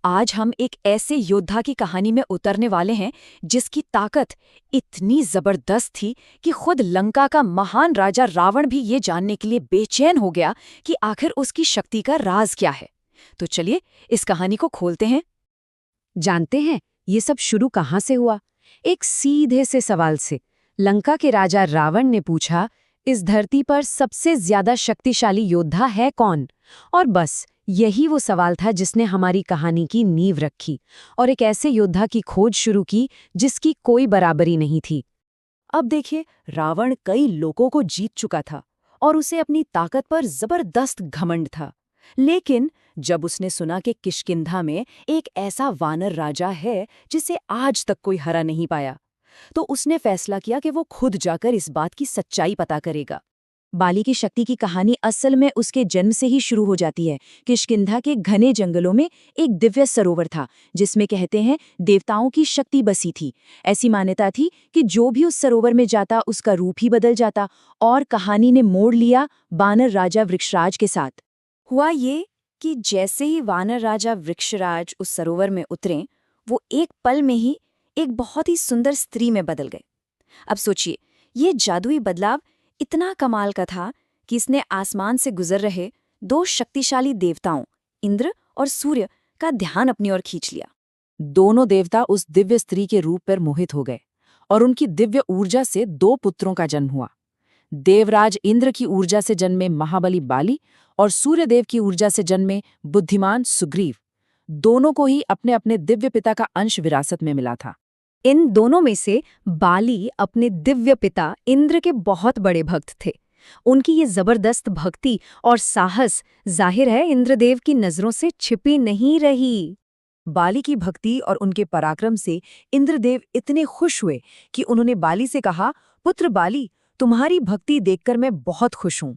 आज हम एक ऐसे योद्धा की कहानी में उतरने वाले हैं जिसकी ताकत इतनी जबरदस्त थी कि खुद लंका का महान राजा रावण भी ये जानने के लिए बेचैन हो गया कि आखिर उसकी शक्ति का राज क्या है। तो चलिए इस कहानी को खोलते हैं। जानते हैं ये सब शुरू कहाँ से हुआ? एक सीधे से सवाल से। लंका के राजा रावण ने पूछा, इस धरती पर सबसे ज्यादा शक्तिशाली योद्धा है कौन? और बस यही वो सवाल था जिसने हमारी कहानी की नींव रखी और एक ऐसे योद्धा की खोज शुरू की जिसकी कोई बराबरी नहीं थी। अब देखिए, रावण कई लोगों को जीत चुका था और उसे अपनी ताकत पर जबरदस्त घमंड था। लेकिन जब उसने सुना कि किष्किंधा में एक ऐसा वानर राजा है जिसे आज तक कोई हरा नहीं पाया, तो उसने फैसला किया कि वो खुद जाकर इस बात की सच्चाई पता करेगा। बाली की शक्ति की कहानी असल में उसके जन्म से ही शुरू हो जाती है। किष्किंधा के घने जंगलों में एक दिव्य सरोवर था जिसमें कहते हैं देवताओं की शक्ति बसी थी। ऐसी मान्यता थी कि जो भी उस सरोवर में जाता उसका रूप ही बदल जाता। और कहानी ने मोड़ लिया वानर राजा वृक्षराज के साथ। हुआ ये कि जैसे ही वानर राजा वृक्षराज उस सरोवर में उतरे, वो एक पल में ही एक बहुत ही सुंदर स्त्री में बदल गए। अब सोचिए, ये जादुई बदलाव इतना कमाल का था कि इसने आसमान से गुजर रहे दो शक्तिशाली देवताओं इंद्र और सूर्य का ध्यान अपनी ओर खींच लिया। दोनों देवता उस दिव्य स्त्री के रूप पर मोहित हो गए और उनकी दिव्य ऊर्जा से दो पुत्रों का जन्म हुआ। देवराज इंद्र की ऊर्जा से जन्मे महाबली बाली और सूर्यदेव की ऊर्जा से जन्मे बुद्धिमान सुग्रीव। दोनों को ही अपने अपने दिव्य पिता का अंश विरासत में मिला था। इन दोनों में से बाली अपने दिव्य पिता इंद्र के बहुत बड़े भक्त थे। उनकी ये जबरदस्त भक्ति और साहस जाहिर है इंद्रदेव की नजरों से छिपी नहीं रही। बाली की भक्ति और उनके पराक्रम से इंद्रदेव इतने खुश हुए कि उन्होंने बाली से कहा, पुत्र बाली, तुम्हारी भक्ति देखकर मैं बहुत खुश हूं।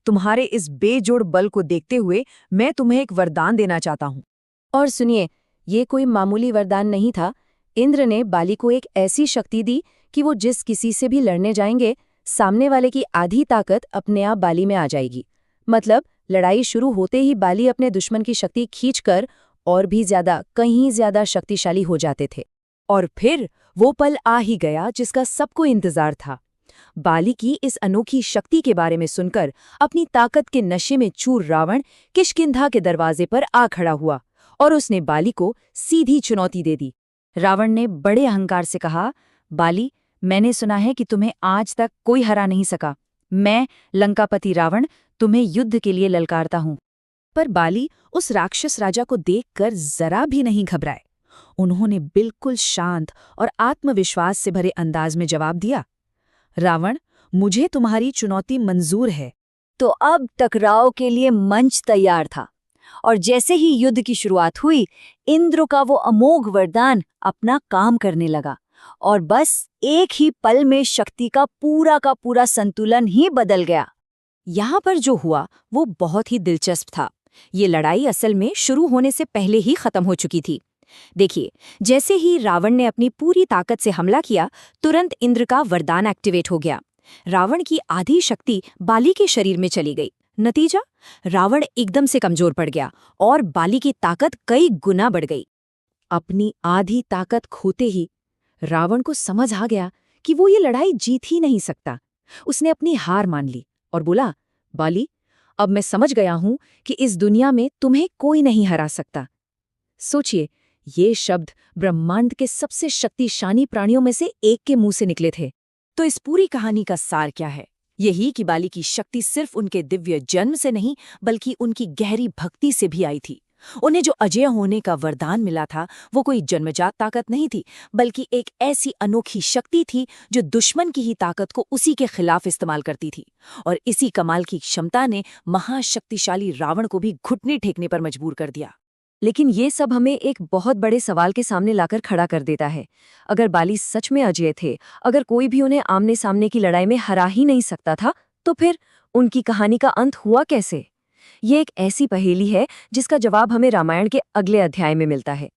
तुम्हारे इस बेजोड़ बल को देखते हुए मैं तुम्हें एक वरदान देना चाहता हूं। और सुनिए, ये कोई मामूली वरदान नहीं था। इंद्र ने बाली को एक ऐसी शक्ति दी कि वो जिस किसी से भी लड़ने जाएंगे, सामने वाले की आधी ताकत अपने आप बाली में आ जाएगी। मतलब लड़ाई शुरू होते ही बाली अपने दुश्मन की शक्ति खींचकर और भी ज्यादा, कहीं ज्यादा शक्तिशाली हो जाते थे। और फिर वो पल आ ही गया जिसका सबको इंतजार था। बाली की इस अनोखी शक्ति के बारे में सुनकर अपनी ताकत के नशे में चूर रावण किष्किंधा के दरवाजे पर आ खड़ा हुआ और उसने बाली को सीधी चुनौती दे दी। रावण ने बड़े अहंकार से कहा, बाली, मैंने सुना है कि तुम्हें आज तक कोई हरा नहीं सका। मैं लंकापति रावण तुम्हें युद्ध के लिए ललकारता हूं। पर बाली उस राक्षस राजा को देखकर जरा भी नहीं घबराए। उन्होंने बिल्कुल शांत और आत्मविश्वास से भरे अंदाज में जवाब दिया, रावण, मुझे तुम्हारी चुनौती मंजूर है। तो अब टकराव के लिए मंच तैयार था और जैसे ही युद्ध की शुरुआत हुई, इंद्र का वो अमोघ वरदान अपना काम करने लगा और बस एक ही पल में शक्ति का पूरा संतुलन ही बदल गया। यहाँ पर जो हुआ वो बहुत ही दिलचस्प था। ये लड़ाई असल में शुरू होने से पहले ही खत्म हो चुकी थी। देखिए, जैसे ही रावण ने अपनी पूरी ताकत से हमला किया, तुरंत इंद्र का वरदान एक्टिवेट हो गया। रावण की आधी शक्ति बाली के शरीर में चली गई। नतीजा, रावण एकदम से कमजोर पड़ गया और बाली की ताकत कई गुना बढ़ गई। अपनी आधी ताकत खोते ही रावण को समझ आ गया कि वो ये लड़ाई जीत ही नहीं सकता। उसने अपनी हार मान ली और बोला, बाली, अब मैं समझ गया हूं कि इस दुनिया में तुम्हें कोई नहीं हरा सकता। सोचिए, ये शब्द ब्रह्मांड के सबसे शक्तिशाली प्राणियों में से एक के मुंह से निकले थे। तो इस पूरी कहानी का सार क्या है? यही कि बाली की शक्ति सिर्फ उनके दिव्य जन्म से नहीं, बल्कि उनकी गहरी भक्ति से भी आई थी। उन्हें जो अजेय होने का वरदान मिला था, वो कोई जन्मजात ताकत नहीं थी, बल्कि एक ऐसी अनोखी शक्ति थी जो दुश्मन की ही ताकत को उसी के खिलाफ इस्तेमाल करती थी। और इसी कमाल की क्षमता ने महाशक्तिशाली रावण को भी घुटने टेकने पर मजबूर कर दिया। लेकिन ये सब हमें एक बहुत बड़े सवाल के सामने लाकर खड़ा कर देता है। अगर बाली सच में अजेय थे, अगर कोई भी उन्हें आमने सामने की लड़ाई में हरा ही नहीं सकता था, तो फिर उनकी कहानी का अंत हुआ कैसे? ये एक ऐसी पहेली है जिसका जवाब हमें रामायण के अगले अध्याय में मिलता है।